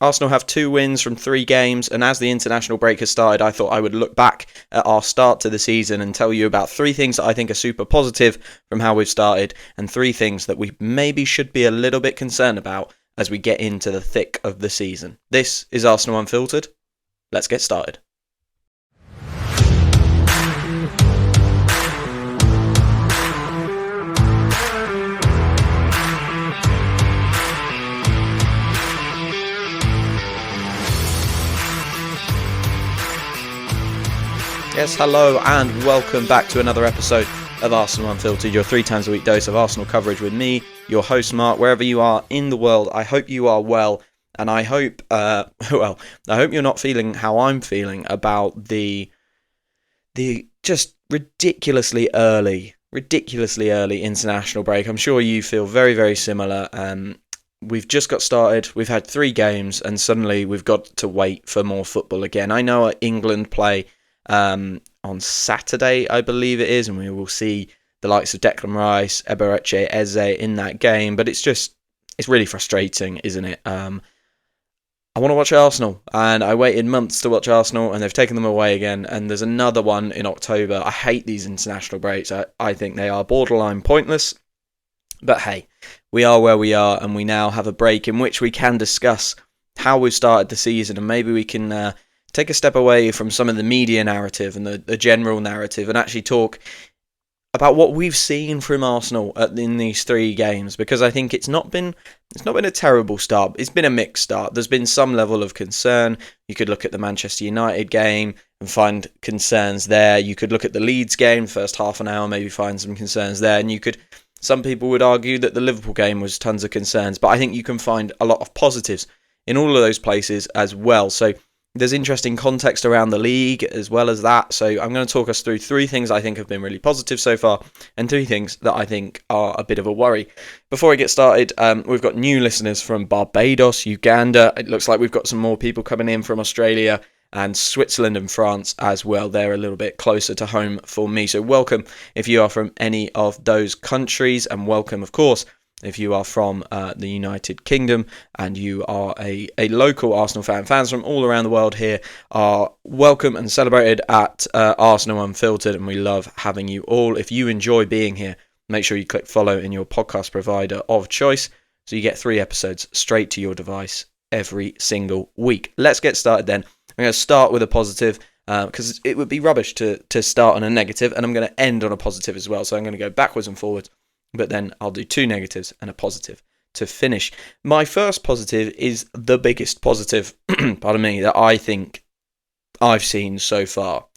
Arsenal have 2 wins from 3 games, and as the international break has started, I thought I would look back at our start to the season and tell you about 3 things that I think are super positive from how we've started, and 3 things that we maybe should be a little bit concerned about as we get into the thick of the season. This is Arsenal Unfiltered. Let's get started. Yes, hello and welcome back to another episode of Arsenal Unfiltered, your 3 times a week dose of Arsenal coverage with me, your host Mark, wherever you are in the world. I hope you are well, and I hope, I hope you're not feeling how I'm feeling about the just ridiculously early international break. I'm sure you feel very, very similar. We've just got started, we've had 3 games, and suddenly we've got to wait for more football again. I know England play on Saturday, I believe it is, and we will see the likes of Declan Rice, Eberechi Eze in that game, but it's really frustrating, isn't it? I want to watch Arsenal, and I waited months to watch Arsenal, and they've taken them away again, and there's another one in October. I hate these international breaks. I think they are borderline pointless, but hey, we are where we are, and we now have a break in which we can discuss how we've started the season, and maybe we can take a step away from some of the media narrative and the general narrative and actually talk about what we've seen from Arsenal in these 3 games, because I think it's not been a terrible start. It's been a mixed start. There's been some level of concern. You could look at the Manchester United game and find concerns there. You could look at the Leeds game, first half an hour, maybe find some concerns there. And some people would argue that the Liverpool game was tons of concerns, but I think you can find a lot of positives in all of those places as well. So there's interesting context around the league as well as that. So I'm going to talk us through 3 things I think have been really positive so far and 3 things that I think are a bit of a worry. Before we get started, we've got new listeners from Barbados, Uganda. It looks like we've got some more people coming in from Australia and Switzerland and France as well. They're a little bit closer to home for me. So welcome if you are from any of those countries, and welcome, of course, if you are from the United Kingdom and you are a local Arsenal fan. Fans from all around the world here are welcome and celebrated at Arsenal Unfiltered, and we love having you all. If you enjoy being here, make sure you click follow in your podcast provider of choice so you get 3 episodes straight to your device every single week. Let's get started then. I'm going to start with a positive because it would be rubbish to start on a negative, and I'm going to end on a positive as well. So I'm going to go backwards and forwards, but then I'll do 2 negatives and a positive to finish. My first positive is the biggest positive, pardon me, that I think I've seen so far.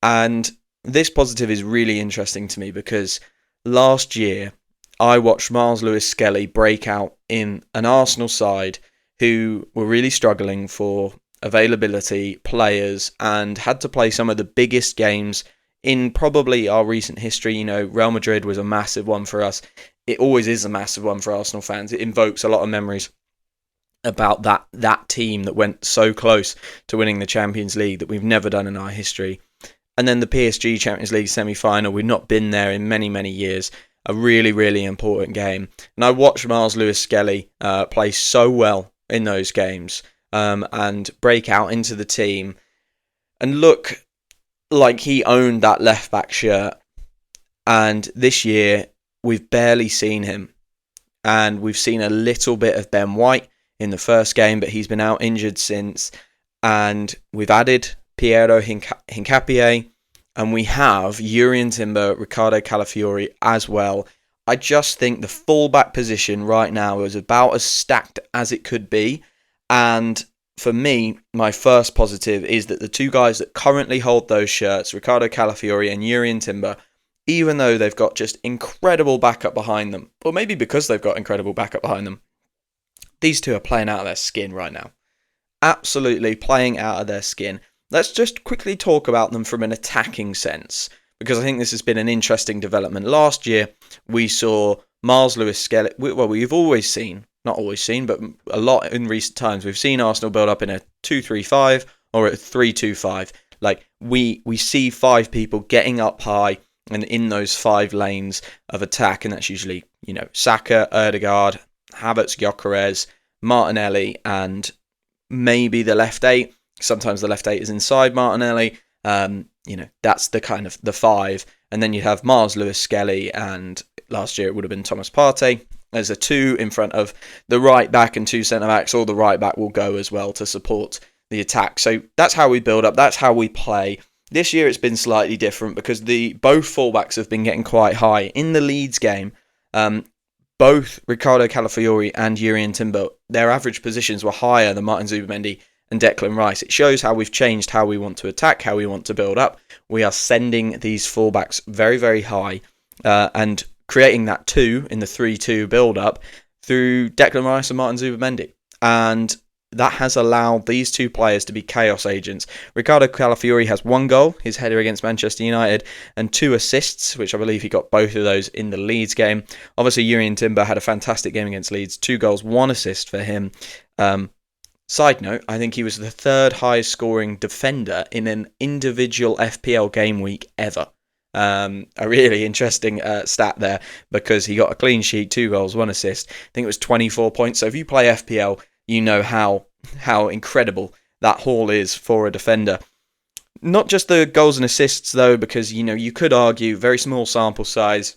And this positive is really interesting to me because last year I watched Miles Lewis-Skelly break out in an Arsenal side who were really struggling for availability, players, and had to play some of the biggest games in probably our recent history. You know, Real Madrid was a massive one for us. It always is a massive one for Arsenal fans. It invokes a lot of memories about that team that went so close to winning the Champions League that we've never done in our history. And then the PSG Champions League semi-final, we've not been there in many, many years. A really, really important game. And I watched Miles Lewis-Skelly play so well in those games and break out into the team and look like he owned that left-back shirt. And this year, we've barely seen him. And we've seen a little bit of Ben White in the first game, but he's been out injured since. And we've added Piero Hincapié, and we have Jurrien Timber, Ricardo Calafiori as well. I just think the full-back position right now is about as stacked as it could be. And for me, my first positive is that the 2 guys that currently hold those shirts, Ricardo Calafiori and Jurrien Timber, even though they've got just incredible backup behind them, or maybe because they've got incredible backup behind them, these 2 are playing out of their skin right now. Absolutely playing out of their skin. Let's just quickly talk about them from an attacking sense, because I think this has been an interesting development. Last year, we saw Miles Lewis-Skelly, well, we've always seen, not always seen, but a lot in recent times, we've seen Arsenal build up in a 2-3-5 or a 3-2-5. Like, we see 5 people getting up high and in those 5 lanes of attack, and that's usually, Saka, Ødegaard, Havertz, Gyökeres, Martinelli, and maybe the left 8. Sometimes the left 8 is inside Martinelli. That's the kind of the 5. And then you have Mars, Lewis, Skelly, and last year it would have been Thomas Partey. There's a 2 in front of the right back and 2 centre-backs, or the right back will go as well to support the attack. So that's how we build up, that's how we play. This year it's been slightly different because both fullbacks have been getting quite high. In the Leeds game, both Ricardo Calafiori and Jurrien Timber, their average positions were higher than Martin Zubimendi and Declan Rice. It shows how we've changed how we want to attack, how we want to build up. We are sending these fullbacks very, very high and creating that 2 in the 3-2 build-up through Declan Rice and Martin Zubimendi. And that has allowed these 2 players to be chaos agents. Ricardo Calafiori has 1 goal, his header against Manchester United, and 2 assists, which I believe he got both of those in the Leeds game. Obviously, Jurrien Timber had a fantastic game against Leeds, 2 goals, 1 assist for him. Side note, I think he was the 3rd highest scoring defender in an individual FPL game week ever. A really interesting stat there, because he got a clean sheet, 2 goals, 1 assist. I think it was 24 points. So if you play FPL, you know how incredible that haul is for a defender. Not just the goals and assists though, because you could argue very small sample size.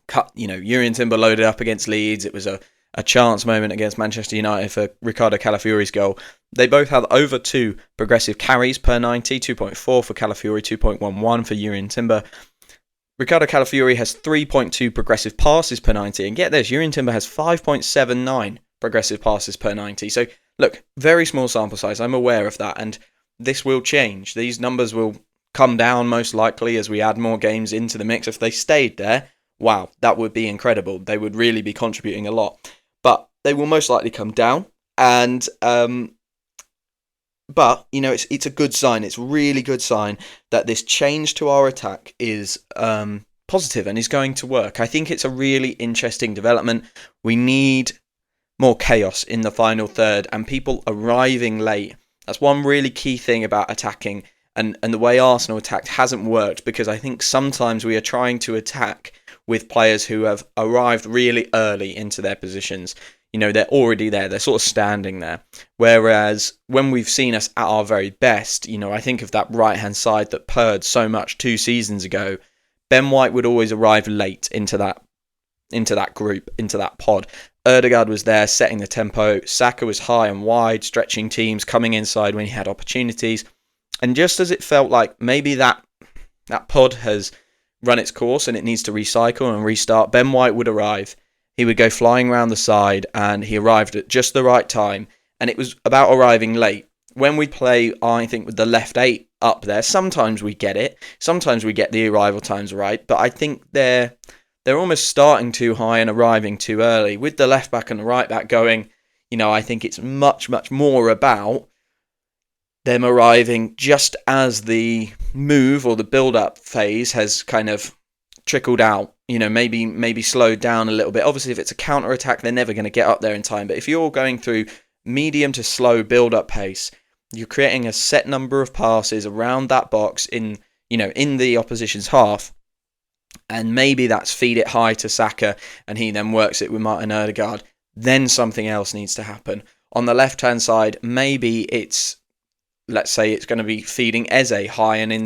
Jurrien Timber loaded up against Leeds. It was a chance moment against Manchester United for Ricardo Calafiori's goal. They both had over 2 progressive carries per 90, 2.4 for Calafiori, 2.11 for Jurrien Timber. Ricardo Calafiori has 3.2 progressive passes per 90, and get this, Jurrien Timber has 5.79 progressive passes per 90. So look, very small sample size, I'm aware of that, and this will change. These numbers will come down most likely as we add more games into the mix. If they stayed there, wow, that would be incredible. They would really be contributing a lot. But they will most likely come down, and but it's a good sign. It's a really good sign that this change to our attack is positive and is going to work. I think it's a really interesting development. We need more chaos in the final third and people arriving late. That's one really key thing about attacking, and the way Arsenal attacked hasn't worked, because I think sometimes we are trying to attack with players who have arrived really early into their positions. They're already there. They're sort of standing there. Whereas when we've seen us at our very best, I think of that right-hand side that purred so much 2 seasons ago. Ben White would always arrive late into that group, into that pod. Ødegaard was there setting the tempo. Saka was high and wide, stretching teams, coming inside when he had opportunities. And just as it felt like maybe that pod has run its course and it needs to recycle and restart, Ben White would arrive. He would go flying around the side, and he arrived at just the right time. And it was about arriving late. When we play, I think, with the left 8 up there, sometimes we get it. Sometimes we get the arrival times right. But I think they're almost starting too high and arriving too early. With the left back and the right back going, I think it's much, much more about them arriving just as the move or the build-up phase has kind of trickled out. Maybe slowed down a little bit. Obviously, if it's a counter-attack, they're never going to get up there in time. But if you're going through medium to slow build-up pace, you're creating a set number of passes around that box in the opposition's half. And maybe that's feed it high to Saka, and he then works it with Martin Ødegaard. Then something else needs to happen. On the left-hand side, maybe let's say it's going to be feeding Eze high and in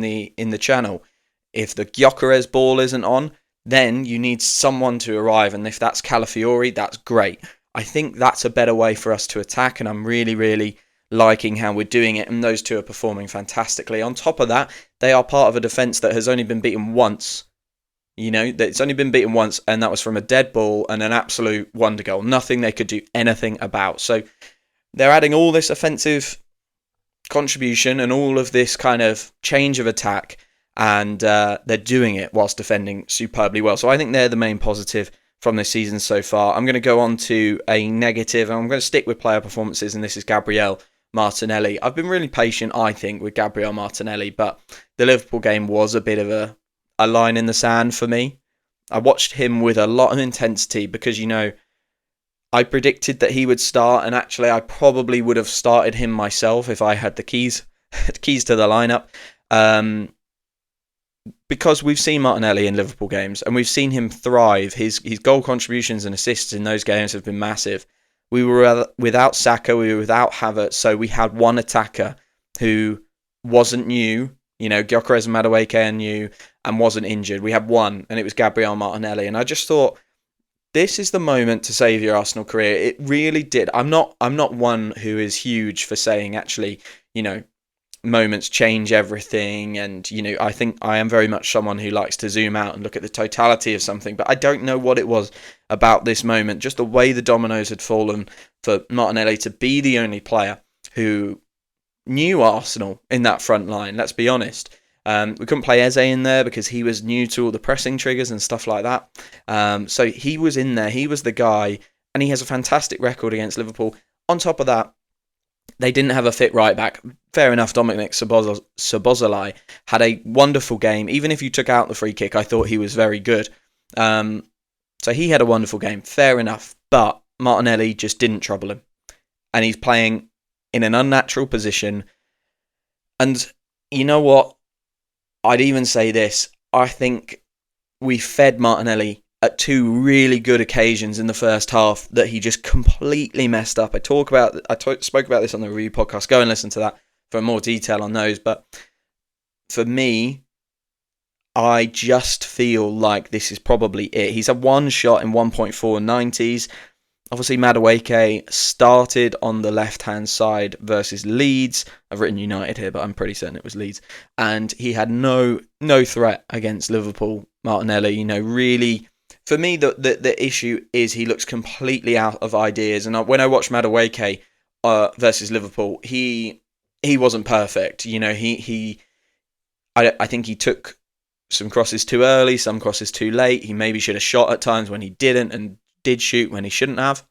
the channel. If the Gyökeres ball isn't on, then you need someone to arrive, and if that's Calafiori, that's great. I think that's a better way for us to attack, and I'm really, really liking how we're doing it, and those 2 are performing fantastically. On top of that, they are part of a defence that has only been beaten once. It's only been beaten once, and that was from a dead ball and an absolute wonder goal. Nothing they could do anything about. So they're adding all this offensive contribution and all of this kind of change of attack, and they're doing it whilst defending superbly well. So I think they're the main positive from this season so far. I'm going to go on to a negative, and I'm going to stick with player performances, and this is Gabriel Martinelli. I've been really patient, I think, with Gabriel Martinelli, but the Liverpool game was a bit of a line in the sand for me. I watched him with a lot of intensity because, I predicted that he would start, and actually I probably would have started him myself if I had the keys to the lineup. Because we've seen Martinelli in Liverpool games and we've seen him thrive. His goal contributions and assists in those games have been massive. We were without Saka, we were without Havertz, so we had one attacker who wasn't new. Gyökeres and Madueke are new and wasn't injured. We had one, and it was Gabriel Martinelli. And I just thought, this is the moment to save your Arsenal career. It really did. I'm not one who is huge for saying, actually, moments change everything, and I think I am very much someone who likes to zoom out and look at the totality of something, but I don't know what it was about this moment, just the way the dominoes had fallen for Martinelli to be the only player who knew Arsenal in that front line. Let's be honest. We couldn't play Eze in there because he was new to all the pressing triggers and stuff like that. So he was in there, he was the guy, and he has a fantastic record against Liverpool. On top of that, they didn't have a fit right back. Fair enough, Dominic Szoboszlai had a wonderful game. Even if you took out the free kick, I thought he was very good. So he had a wonderful game. Fair enough. But Martinelli just didn't trouble him. And he's playing in an unnatural position. And you know what? I'd even say this. I think we fed Martinelli at two really good occasions in the first half that he just completely messed up. I spoke about this on the review podcast. Go and listen to that for more detail on those. But for me, I just feel like this is probably it. He's had one shot in 1.490s. Obviously, Madueke started on the left-hand side versus Leeds. I've written United here, but I'm pretty certain it was Leeds. And he had no threat against Liverpool. Martinelli, really, for me, the issue is he looks completely out of ideas. And when I watched Madueke versus Liverpool, he wasn't perfect. I think he took some crosses too early, some crosses too late. He maybe should have shot at times when he didn't, and did shoot when he shouldn't have.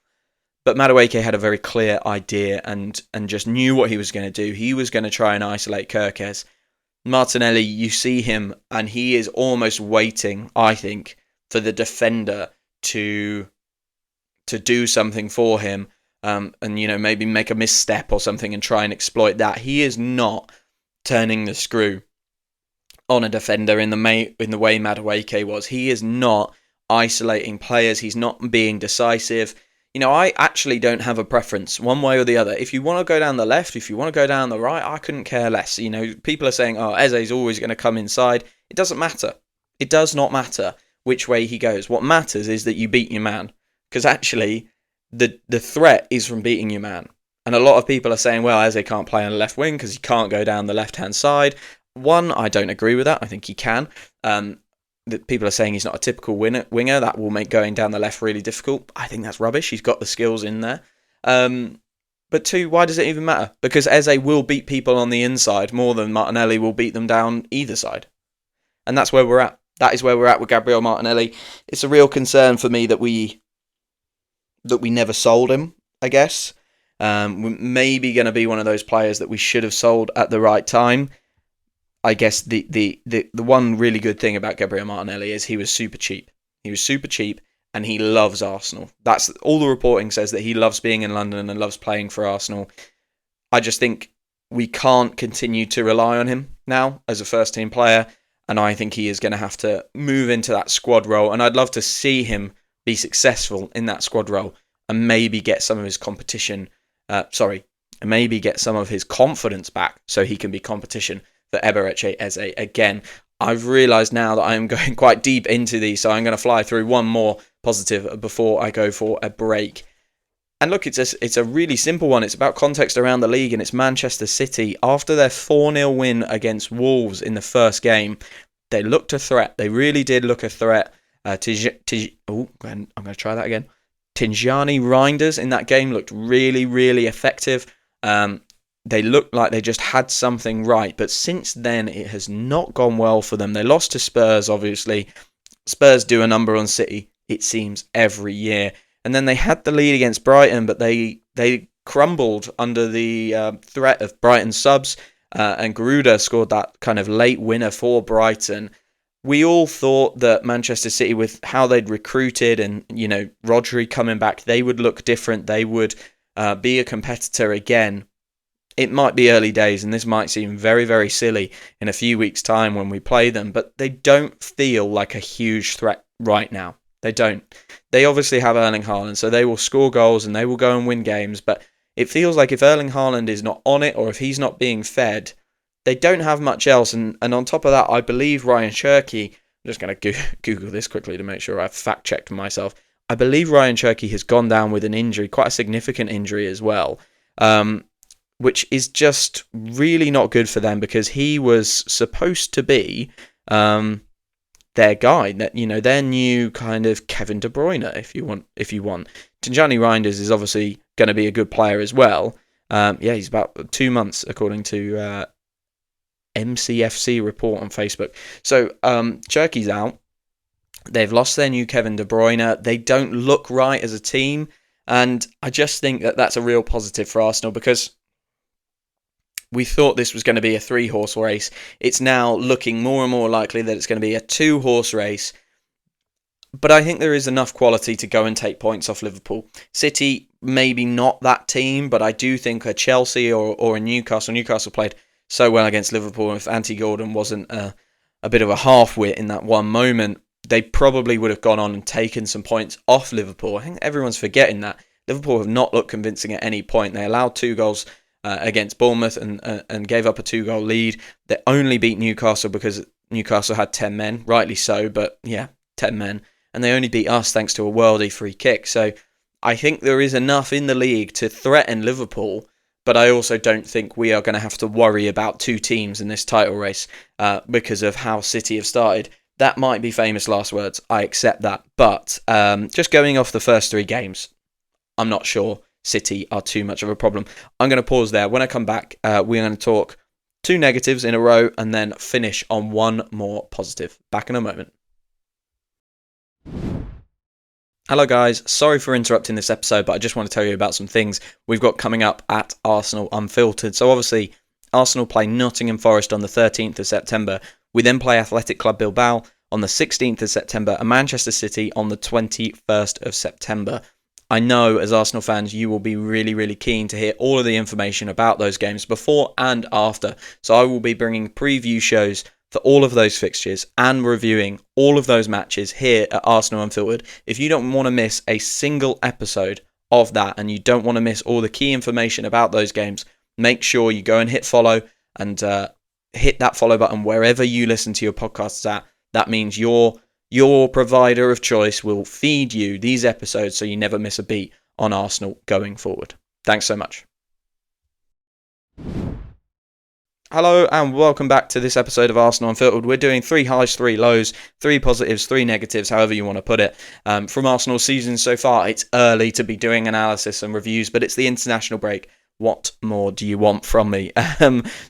But Madueke had a very clear idea and just knew what he was going to do. He was going to try and isolate Gyökeres. Martinelli, you see him, and he is almost waiting, I think, for the defender to do something for him, and maybe make a misstep or something and try and exploit that. He is not turning the screw on a defender in the way Madueke was. He is not isolating players. He's not being decisive. I actually don't have a preference one way or the other. If you want to go down the left, if you want to go down the right, I couldn't care less. People are saying, Eze's always going to come inside. It doesn't matter. It does not matter which way he goes. What matters is that you beat your man. Because actually, the threat is from beating your man. And a lot of people are saying, well, Eze can't play on the left wing because he can't go down the left-hand side. One, I don't agree with that. I think he can. People are saying he's not a typical winger. That will make going down the left really difficult. I think that's rubbish. He's got the skills in there. But two, why does it even matter? Because Eze will beat people on the inside more than Martinelli will beat them down either side. And that's where we're at. That is where we're at with Gabriel Martinelli. It's a real concern for me that we never sold him, I guess. We're maybe going to be one of those players that we should have sold at the right time. I guess the one really good thing about Gabriel Martinelli is he was super cheap. He was super cheap, and he loves Arsenal. That's all the reporting says, that he loves being in London and loves playing for Arsenal. I just think we can't continue to rely on him now as a first-team player, and I think he is going to have to move into that squad role, and I'd love to see him be successful in that squad role and maybe get some of his maybe get some of his confidence back so he can be competition for Eberechi Eze again. I've realised now that I am going quite deep into these, so I'm going to fly through one more positive before I go for a break. And look, it's a really simple one. It's about context around the league, and it's Manchester City. After their 4-0 win against Wolves in the first game, they looked a threat. They really did look a threat. I'm going to try that again. Tijjani Reinders in that game looked really, really effective. They looked like they just had something right. But since then, it has not gone well for them. They lost to Spurs, obviously. Spurs do a number on City, it seems, every year. And then they had the lead against Brighton, but they crumbled under the threat of Brighton subs. And Garuda scored that kind of late winner for Brighton. We all thought that Manchester City, with how they'd recruited and, Rodri coming back, they would look different. They would be a competitor again. It might be early days, and this might seem very, very silly in a few weeks' time when we play them, but they don't feel like a huge threat right now. They don't. They obviously have Erling Haaland, so they will score goals and they will go and win games, but it feels like if Erling Haaland is not on it or if he's not being fed, they don't have much else. And on top of that, I believe Ryan Cherky, I'm just going to Google this quickly to make sure I've fact-checked myself. I believe Ryan Cherky has gone down with an injury, quite a significant injury as well, which is just really not good for them because he was supposed to be their guy, that their new kind of Kevin De Bruyne, if you want. Tijjani Reinders is obviously going to be a good player as well. He's about 2 months according to MCFC report on Facebook. So Cherky's out. They've lost their new Kevin De Bruyne. They don't look right as a team, and I just think that that's a real positive for Arsenal because we thought this was going to be a 3-horse race. It's now looking more and more likely that it's going to be a 2-horse race. But I think there is enough quality to go and take points off Liverpool. City, maybe not that team, but I do think a Chelsea or a Newcastle played so well against Liverpool. If Anthony Gordon wasn't a bit of a half-wit in that one moment, they probably would have gone on and taken some points off Liverpool. I think everyone's forgetting that. Liverpool have not looked convincing at any point. They allowed 2 goals against Bournemouth and gave up a 2-goal lead. They only beat Newcastle because Newcastle had 10 men, rightly so, but 10 men. And they only beat us thanks to a worldie free kick. So I think there is enough in the league to threaten Liverpool, but I also don't think we are going to have to worry about 2 teams in this title race because of how City have started. That might be famous last words, I accept that. But just going off the first 3 games, I'm not sure City are too much of a problem. I'm going to pause there. When I come back, we're going to talk 2 negatives in a row and then finish on 1 more positive. Back in a moment. Hello guys, sorry for interrupting this episode, but I just want to tell you about some things we've got coming up at Arsenal Unfiltered. So obviously, Arsenal play Nottingham Forest on the 13th of September. We then play Athletic Club Bilbao on the 16th of September and Manchester City on the 21st of September. I know as Arsenal fans you will be really, really keen to hear all of the information about those games before and after. So I will be bringing preview shows for all of those fixtures and reviewing all of those matches here at Arsenal Unfiltered. If you don't want to miss a single episode of that and you don't want to miss all the key information about those games, make sure you go and hit follow and hit that follow button wherever you listen to your podcasts at. That means your provider of choice will feed you these episodes so you never miss a beat on Arsenal going forward. Thanks so much. Hello and welcome back to this episode of Arsenal Unfiltered. We're doing 3 highs, 3 lows, 3 positives, 3 negatives, however you want to put it. From Arsenal's season so far, it's early to be doing analysis and reviews, but it's the international break. What more do you want from me?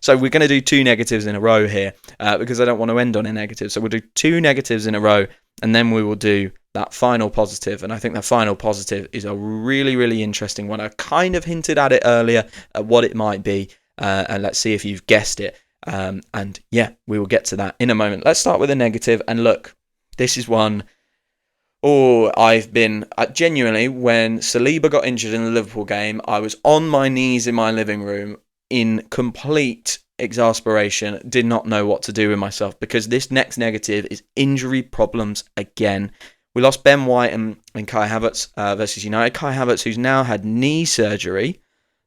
So we're going to do 2 negatives in a row here because I don't want to end on a negative. So we'll do 2 negatives in a row and then we will do that final positive. And I think that final positive is a really, really interesting one. I kind of hinted at it earlier at what it might be. And let's see if you've guessed it. And yeah, we will get to that in a moment. Let's start with a negative. And look, this is one. Oh, I've been genuinely, when Saliba got injured in the Liverpool game, I was on my knees in my living room in complete exasperation, did not know what to do with myself because this next negative is injury problems again. We lost Ben White and Kai Havertz versus United. Kai Havertz, who's now had knee surgery,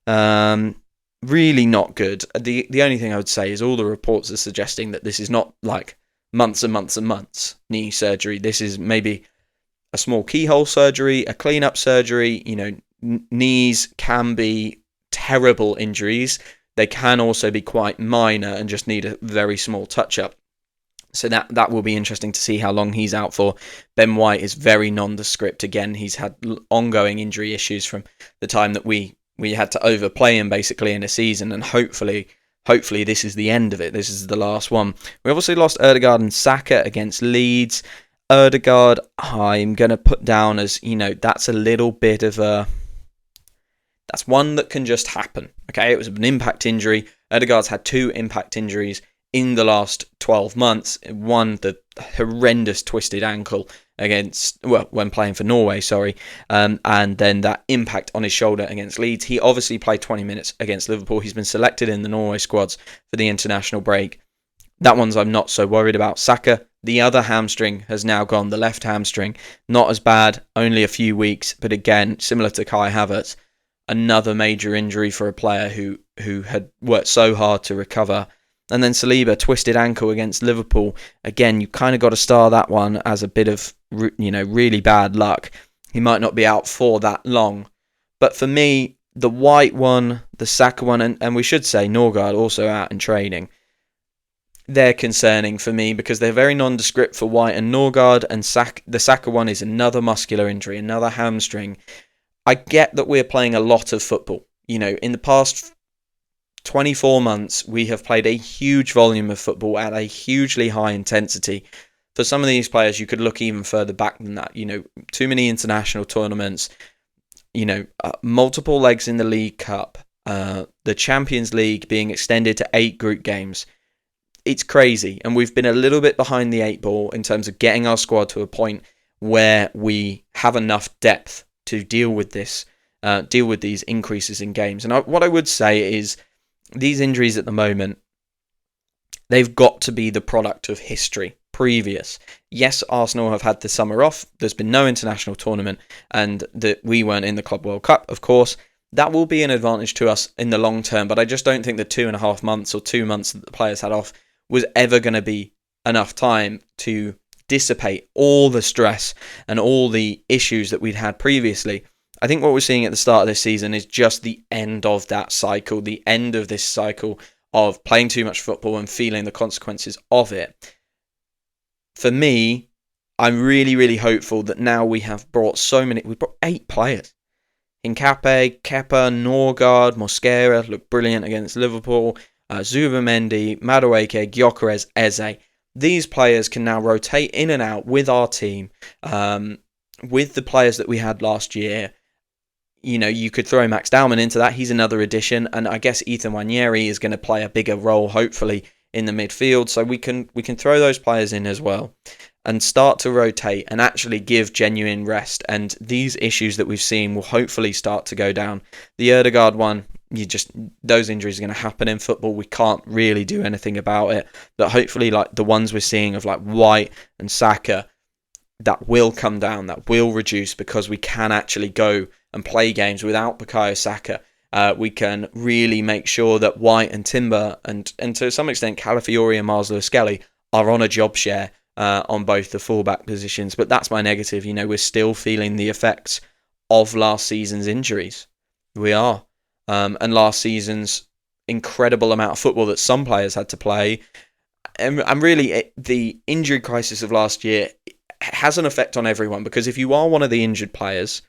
really not good. The only thing I would say is all the reports are suggesting that this is not like months and months and months knee surgery. This is maybe a small keyhole surgery, a clean-up surgery. Knees can be terrible injuries. They can also be quite minor and just need a very small touch-up. So that will be interesting to see how long he's out for. Ben White is very nondescript. Again, he's had ongoing injury issues from the time that we had to overplay him basically in a season, and hopefully this is the end of it. This is the last one. We obviously lost Ødegaard and Saka against Leeds. Ødegaard, I'm going to put down as, that's a little bit of that's one that can just happen. Okay, it was an impact injury. Ødegaard's had 2 impact injuries in the last 12 months. One, the horrendous twisted ankle when playing for Norway, and then that impact on his shoulder against Leeds. He obviously played 20 minutes against Liverpool. He's been selected in the Norway squads for the international break. That one's I'm not so worried about. Saka, The other hamstring has now gone, the left hamstring. Not as bad, only a few weeks, but again, similar to Kai Havertz, another major injury for a player who had worked so hard to recover. And then Saliba, twisted ankle against Liverpool. Again, you kind of got to star that one as a bit of, really bad luck. He might not be out for that long. But for me, the White one, the Saka one, and we should say Norgard also out in training, they're concerning for me because they're very nondescript for White and Norgard, and the Saka one is another muscular injury, another hamstring. I get that we're playing a lot of football. In the past 24 months, we have played a huge volume of football at a hugely high intensity. For some of these players, you could look even further back than that. Too many international tournaments, multiple legs in the League Cup, the Champions League being extended to 8 group games. It's crazy, and we've been a little bit behind the 8 ball in terms of getting our squad to a point where we have enough depth to deal with this, deal with these increases in games. And what I would say is these injuries at the moment, they've got to be the product of history previous. Yes, Arsenal have had the summer off. There's been no international tournament, and that we weren't in the Club World Cup, of course. That will be an advantage to us in the long term, but I just don't think the 2.5 months or 2 months that the players had off was ever going to be enough time to dissipate all the stress and all the issues that we'd had previously. I think what we're seeing at the start of this season is just the end of that cycle, the end of this cycle of playing too much football and feeling the consequences of it. For me, I'm really, really hopeful that now we've brought 8 players. Hincapié, Kepa, Norgard, Mosquera looked brilliant against Liverpool. Zubimendi, Madueke, Gyökeres, Eze. These players can now rotate in and out with our team, with the players that we had last year. You could throw Max Dowman into that. He's another addition, and I guess Ethan Nwaneri is going to play a bigger role, hopefully, in the midfield. So we can throw those players in as well and start to rotate and actually give genuine rest. And these issues that we've seen will hopefully start to go down. The Ødegaard one, those injuries are going to happen in football. We can't really do anything about it. But hopefully, like the ones we're seeing of like White and Saka, that will come down, that will reduce, because we can actually go and play games without Bukayo Saka. We can really make sure that White and Timber and to some extent Calafiori and Mars Lewis-Skelly are on a job share on both the fullback positions. But that's my negative. We're still feeling the effects of last season's injuries. We are. And last season's incredible amount of football that some players had to play. And really, the injury crisis of last year has an effect on everyone, because if you are one of the injured players,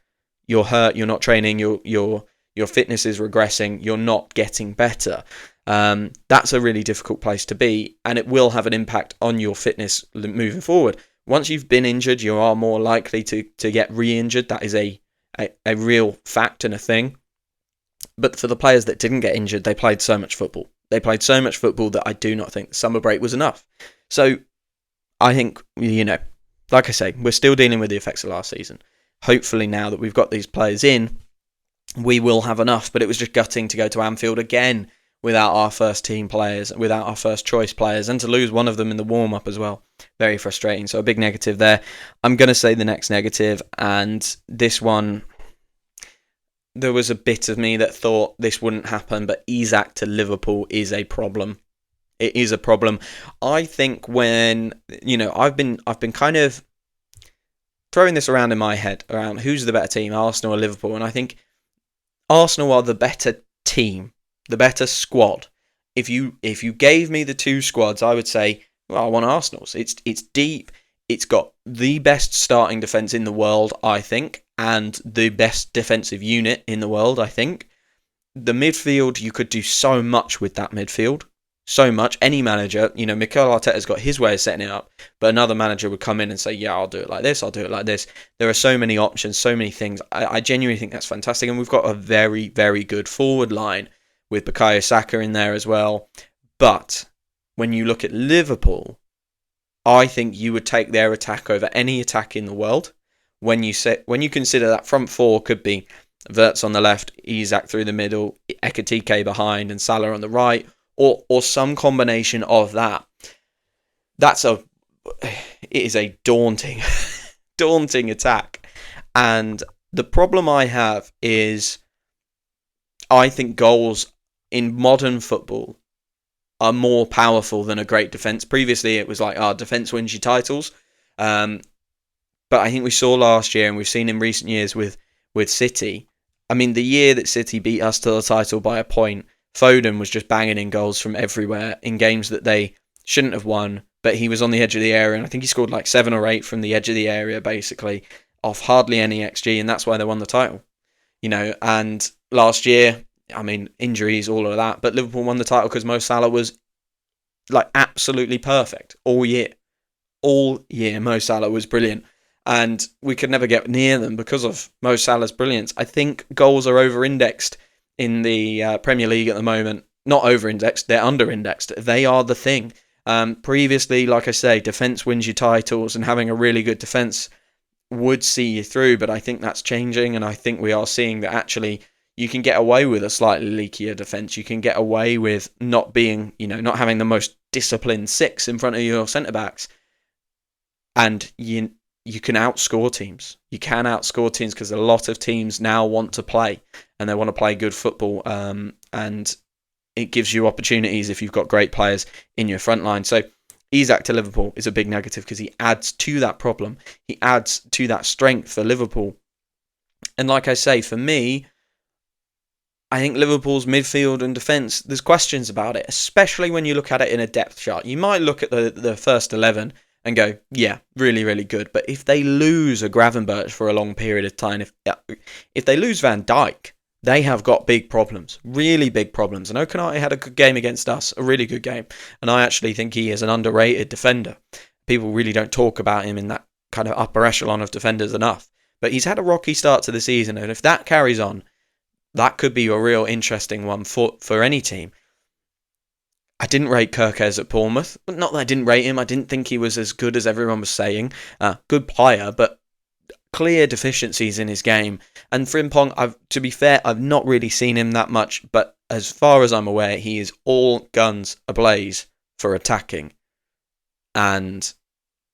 you're hurt, you're not training, your fitness is regressing, you're not getting better. That's a really difficult place to be, and it will have an impact on your fitness moving forward. Once you've been injured, you are more likely to get re-injured. That is a real fact and a thing. But for the players that didn't get injured, they played so much football. They played so much football that I do not think the summer break was enough. So I think, like I say, we're still dealing with the effects of last season. Hopefully now that we've got these players in, we will have enough. But it was just gutting to go to Anfield again without our first team players, without our first choice players, and to lose one of them in the warm-up as well. Very frustrating. So a big negative there. I'm going to say the next negative, and this one, there was a bit of me that thought this wouldn't happen, but Isak to Liverpool is a problem. It is a problem. I think when, I've been kind of throwing this around in my head, around who's the better team, Arsenal or Liverpool, and I think Arsenal are the better team, the better squad. If you gave me the two squads, I would say, well, I want Arsenal's. It's deep. It's got the best starting defence in the world, I think, and the best defensive unit in the world, I think. The midfield, you could do so much with that midfield. So much. Any manager, Mikel Arteta's got his way of setting it up, but another manager would come in and say, yeah, I'll do it like this, I'll do it like this. There are so many options, so many things. I genuinely think that's fantastic, and we've got a very, very good forward line with Bukayo Saka in there as well. But when you look at Liverpool, I think you would take their attack over any attack in the world. When you consider that front four could be Wirtz on the left, Isak through the middle, Ekitike behind, and Salah on the right, or some combination of that. That's a it is a daunting, daunting attack. And the problem I have is I think goals in modern football are more powerful than a great defence. Previously, it was like, defence wins you titles. But I think we saw last year, and we've seen in recent years with City. I mean, the year that City beat us to the title by a point, Foden was just banging in goals from everywhere in games that they shouldn't have won, but he was on the edge of the area, and I think he scored like 7 or 8 from the edge of the area, basically, off hardly any XG, and that's why they won the title. And last year, I mean, injuries, all of that, but Liverpool won the title because Mo Salah was like absolutely perfect all year. All year, Mo Salah was brilliant. And we could never get near them because of Mo Salah's brilliance. I think goals are over-indexed in the Premier League at the moment. Not over-indexed, they're under-indexed. They are the thing. Previously, like I say, defence wins you titles, and having a really good defence would see you through, but I think that's changing, and I think we are seeing that actually you can get away with a slightly leakier defence. You can get away with not being, not having the most disciplined 6 in front of your centre-backs. And you can outscore teams. You can outscore teams because a lot of teams now want to play, and they want to play good football. And it gives you opportunities if you've got great players in your front line. So Isak to Liverpool is a big negative because he adds to that problem. He adds to that strength for Liverpool. And like I say, for me, I think Liverpool's midfield and defence, there's questions about it, especially when you look at it in a depth chart. You might look at the first 11 and go, yeah, really, really good. But if they lose a Gravenberch for a long period of time, if they lose Van Dijk, they have got big problems, really big problems. And Okanate had a good game against us, a really good game. And I actually think he is an underrated defender. People really don't talk about him in that kind of upper echelon of defenders enough. But he's had a rocky start to the season. And if that carries on, that could be a real interesting one for any team. I didn't rate Kirkez at Bournemouth. Not that I didn't rate him. I didn't think he was as good as everyone was saying. Good player, but clear deficiencies in his game. And Frimpong, to be fair, I've not really seen him that much. But as far as I'm aware, he is all guns ablaze for attacking. And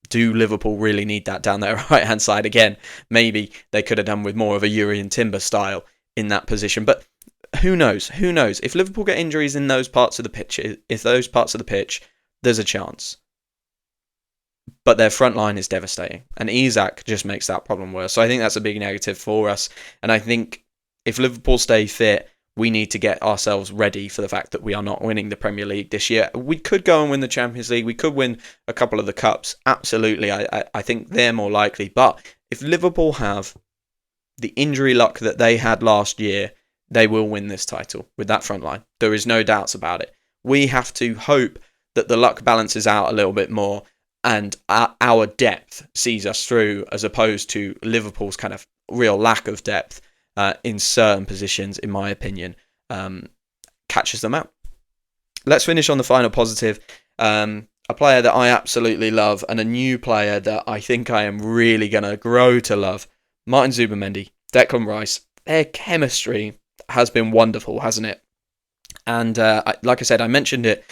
do Liverpool really need that down their right-hand side again? Maybe they could have done with more of a Urian Timber style in that position. But who knows? Who knows? If Liverpool get injuries in those parts of the pitch, there's a chance. But their front line is devastating. And Isak just makes that problem worse. So I think that's a big negative for us. And I think if Liverpool stay fit, we need to get ourselves ready for the fact that we are not winning the Premier League this year. We could go and win the Champions League. We could win a couple of the Cups. Absolutely. I think they're more likely. But if Liverpool have the injury luck that they had last year, they will win this title with that front line. There is no doubts about it. We have to hope that the luck balances out a little bit more and our depth sees us through, as opposed to Liverpool's kind of real lack of depth in certain positions, in my opinion, catches them out. Let's finish on the final positive. A player that I absolutely love, and a new player that I think I am really going to grow to love. Martin Zubimendi, Declan Rice. Their chemistry has been wonderful, hasn't it? And like I said, I mentioned it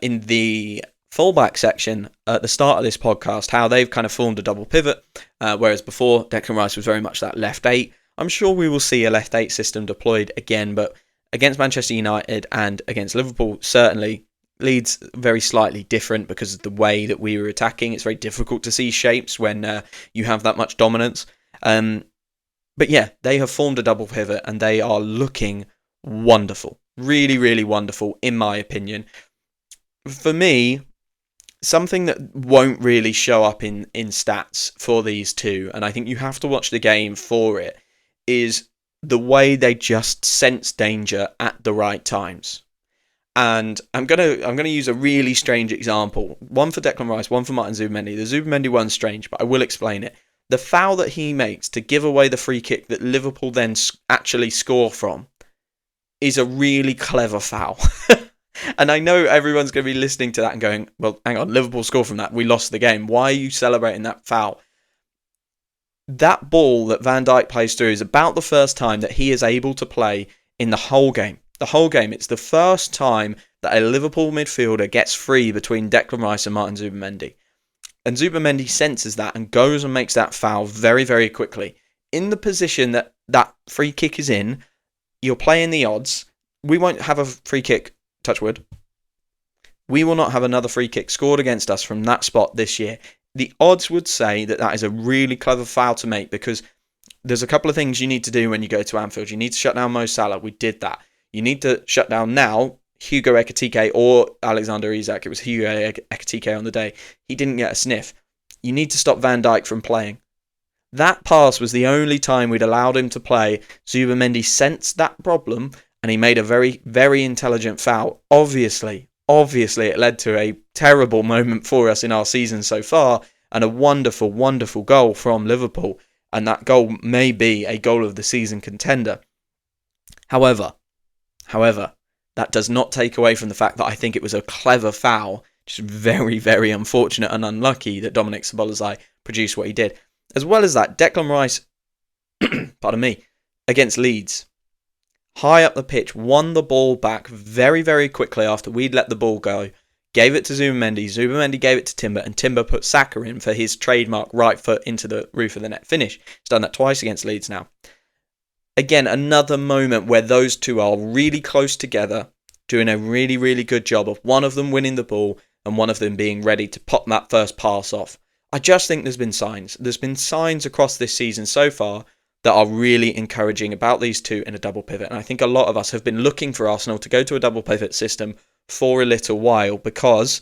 in the fullback section at the start of this podcast, how they've kind of formed a double pivot, whereas before Declan Rice was very much that left 8. I'm sure we will see a left 8 system deployed again, but against Manchester United and against Liverpool, certainly Leeds very slightly different because of the way that we were attacking. It's very difficult to see shapes when you have that much dominance. But yeah, they have formed a double pivot and they are looking wonderful. Really, really wonderful, in my opinion. For me, something that won't really show up in stats for these two, and I think you have to watch the game for it, is the way they just sense danger at the right times. And I'm gonna use a really strange example. One for Declan Rice, one for Martin Zubimendi. The Zubimendi one's strange, but I will explain it. The foul that he makes to give away the free kick that Liverpool then actually score from is a really clever foul. And I know everyone's going to be listening to that and going, well, hang on, Liverpool scored from that. We lost the game. Why are you celebrating that foul? That ball that Van Dijk plays through is about the first time that he is able to play in the whole game. The whole game. It's the first time that a Liverpool midfielder gets free between Declan Rice and Martin Zubimendi. And Zubimendi senses that and goes and makes that foul very, very quickly. In the position that that free kick is in, you're playing the odds. We won't have a free kick, touch wood. We will not have another free kick scored against us from that spot this year. The odds would say that that is a really clever foul to make, because there's a couple of things you need to do when you go to Anfield. You need to shut down Mo Salah. We did that. You need to shut down now Hugo Ekitike or Alexander Isak. It was Hugo Ekitike on the day. He didn't get a sniff. You need to stop Van Dijk from playing. That pass was the only time we'd allowed him to play. Zubimendi sensed that problem and he made a very, very intelligent foul. Obviously, it led to a terrible moment for us in our season so far and a wonderful, wonderful goal from Liverpool. And that goal may be a goal of the season contender. However, that does not take away from the fact that I think it was a clever foul. Just very, very unfortunate and unlucky that Dominic Szoboszlai produced what he did. As well as that, Declan Rice, pardon me, against Leeds, high up the pitch, won the ball back very, very quickly after we'd let the ball go, gave it to Zubimendi, Zubimendi gave it to Timber, and Timber put Saka in for his trademark right foot into the roof of the net finish. He's done that twice against Leeds now. Again, another moment where those two are really close together, doing a really, really good job of one of them winning the ball and one of them being ready to pop that first pass off. I just think there's been signs. There's been signs across this season so far that are really encouraging about these two in a double pivot. And I think a lot of us have been looking for Arsenal to go to a double pivot system for a little while because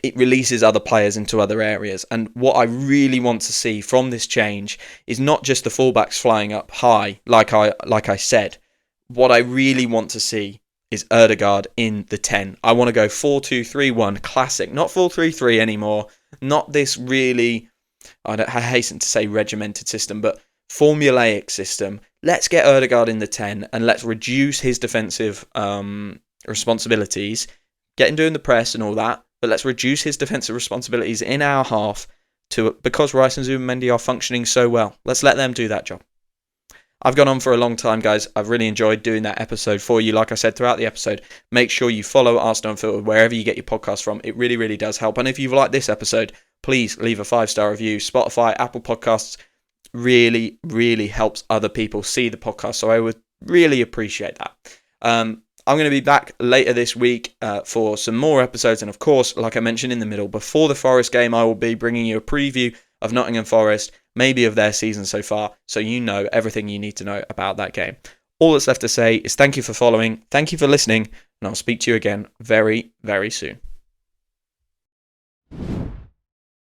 it releases other players into other areas. And what I really want to see from this change is not just the fullbacks flying up high, like I said. What I really want to see is Ødegaard in the 10. I want to go 4-2-3-1 classic, not 4-3-3 anymore. Not this really, I hasten to say regimented system, but formulaic system. Let's get Ødegaard in the 10 and let's reduce his defensive responsibilities. Get him doing the press and all that, but let's reduce his defensive responsibilities in our half because Rice and Zubimendi are functioning so well. Let's let them do that job. I've gone on for a long time, guys. I've really enjoyed doing that episode for you. Like I said throughout the episode, make sure you follow Arsenal Unfiltered wherever you get your podcast from. It really, really does help. And if you've liked this episode, please leave a 5-star review. Spotify, Apple Podcasts really, really helps other people see the podcast. So I would really appreciate that. I'm going to be back later this week for some more episodes. And of course, like I mentioned in the middle, before the Forest game, I will be bringing you a preview of Nottingham Forest, maybe of their season so far, so you know everything you need to know about that game. All that's left to say is thank you for following, thank you for listening, and I'll speak to you again very, very soon.